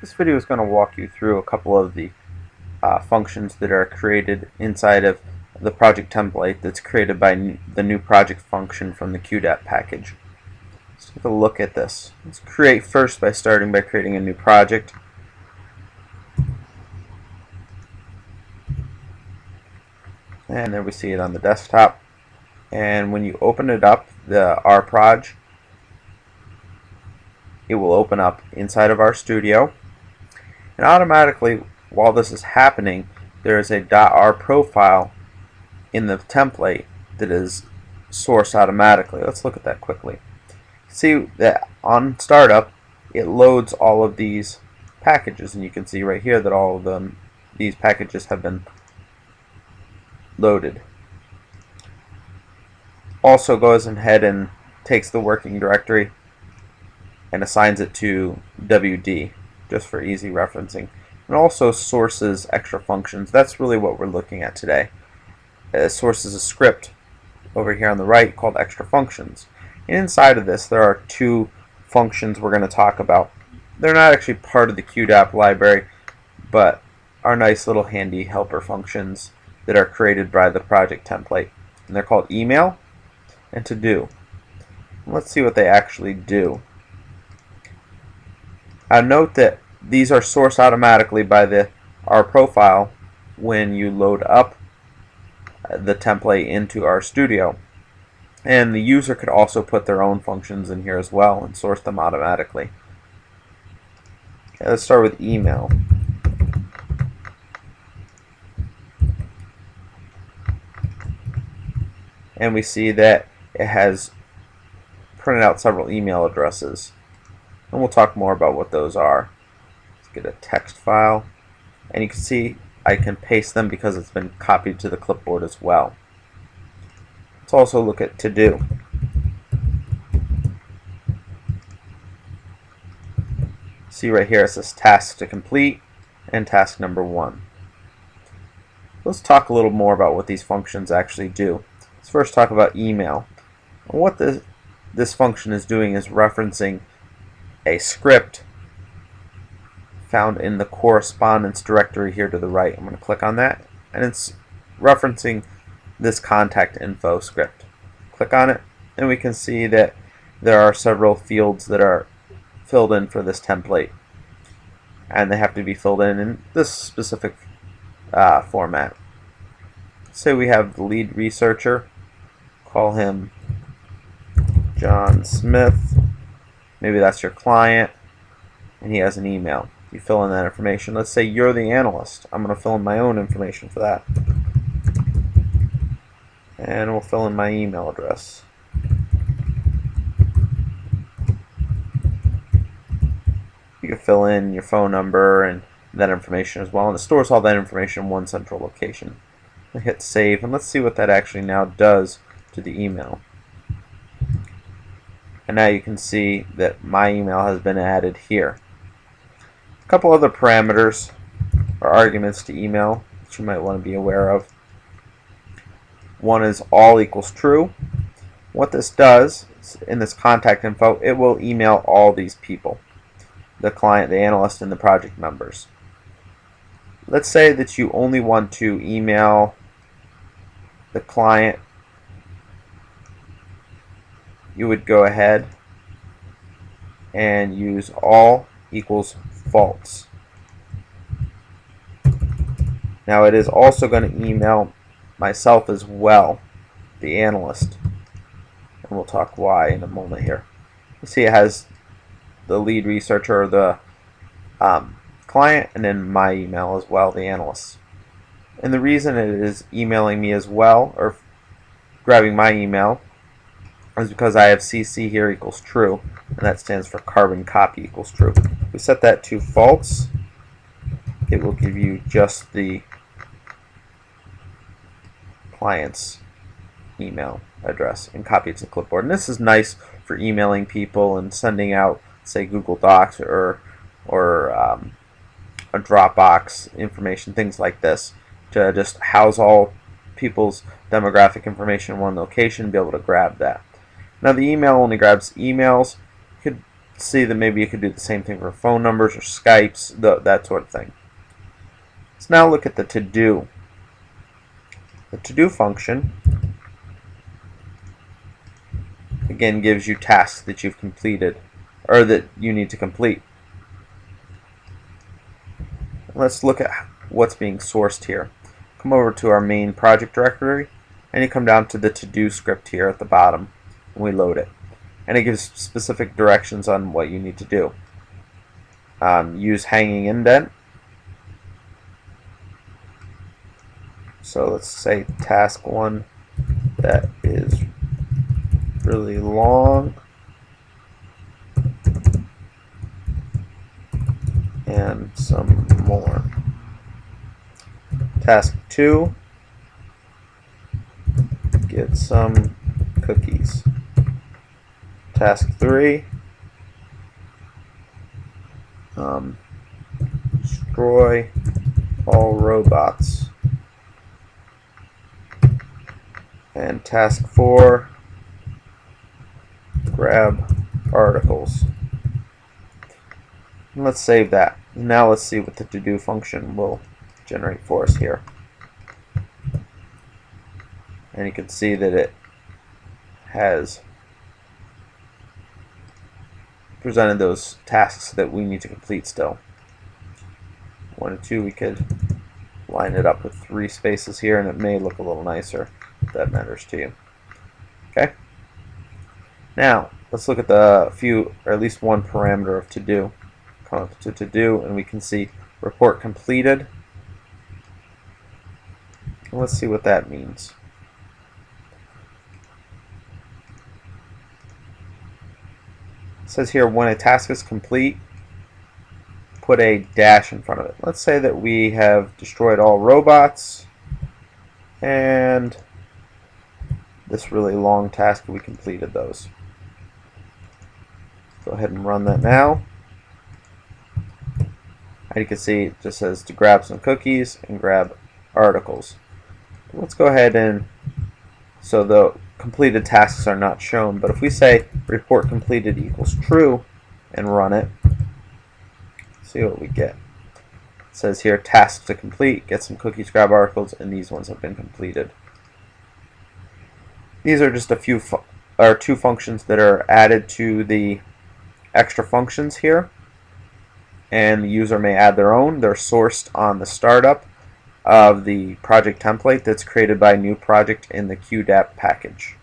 This video is going to walk you through a couple of the functions that are created inside of the project template that's created by the new project function from the qdap package. Let's take a look at this. Let's create first by starting by creating a new project. And there we see it on the desktop. And when you open it up, the RProj, it will open up inside of RStudio. And automatically, while this is happening, there is a .r profile in the template that is sourced automatically. Let's look at that quickly. See that on startup, it loads all of these packages, and you can see right here that all of these packages have been loaded. Also goes ahead and takes the working directory and assigns it to WD, just for easy referencing. And also sources extra functions. That's really what we're looking at today. It sources a script over here on the right called extra functions. And inside of this there are two functions we're going to talk about. They're not actually part of the qdap library, but are nice little handy helper functions that are created by the project template. And they're called email and to do. Let's see what they actually do. Note that these are sourced automatically by our profile when you load up the template into RStudio. And the user could also put their own functions in here as well and source them automatically. Okay, let's start with email. And we see that it has printed out several email addresses. And we'll talk more about what those are. Let's get a text file. And you can see I can paste them because it's been copied to the clipboard as well. Let's also look at to do. See right here it says task to complete and task number 1. Let's talk a little more about what these functions actually do. Let's first talk about email. And what this function is doing is referencing a script found in the correspondence directory here to the right. I'm going to click on that, and it's referencing this contact info script. Click on it, and we can see that there are several fields that are filled in for this template, and they have to be filled in this specific format. Say we have the lead researcher, call him John Smith. Maybe that's your client, and he has an email. You fill in that information. Let's say you're the analyst. I'm going to fill in my own information for that. And we'll fill in my email address. You can fill in your phone number and that information as well, and it stores all that information in one central location. I hit save, and let's see what that actually now does to the email. And now you can see that my email has been added here. A couple other parameters or arguments to email that you might want to be aware of. One is all equals true. What this does in this contact info, it will email all these people, the client, the analyst, and the project members. Let's say that you only want to email the client. You would go ahead and use all equals false. Now it is also going to email myself as well, the analyst, and we'll talk why in a moment here. You see it has the lead researcher, or the client, and then my email as well, the analyst. And the reason it is emailing me as well, or grabbing my email, is because I have CC here equals true, and that stands for carbon copy equals true. If we set that to false, it will give you just the client's email address and copy it to the clipboard. And this is nice for emailing people and sending out, say, Google Docs or a Dropbox information, things like this, to just house all people's demographic information in one location and be able to grab that. Now the email only grabs emails. You could see that maybe you could do the same thing for phone numbers or Skypes, that sort of thing. Let's now look at the to-do. The to-do function again gives you tasks that you've completed or that you need to complete. Let's look at what's being sourced here. Come over to our main project directory and you come down to the to-do script here at the bottom and we load it. And it gives specific directions on what you need to do. Use hanging indent. So let's say task 1 that is really long and some more. Task 2, get some cookies. Task 3, destroy all robots. And task 4, grab articles. And let's save that. Now let's see what the to-do function will generate for us here. And you can see that it has presented those tasks that we need to complete still. 1 and 2, we could line it up with 3 spaces here and it may look a little nicer if that matters to you. Okay? Now, let's look at the few, or at least one parameter of to-do. Come up to to-do and we can see report completed. And let's see what that means. It says here when a task is complete, put a dash in front of it. Let's say that we have destroyed all robots and this really long task, we completed those. Go ahead and run that now. And you can see it just says to grab some cookies and grab articles. Let's go ahead and, so the completed tasks are not shown, but if we say report completed equals true and run it, see what we get. It says here task to complete, get some cookies, grab articles, and these ones have been completed. These are just a few two functions that are added to the extra functions here, and the user may add their own. They're sourced on the startup of the project template that's created by a new project in the qdap package.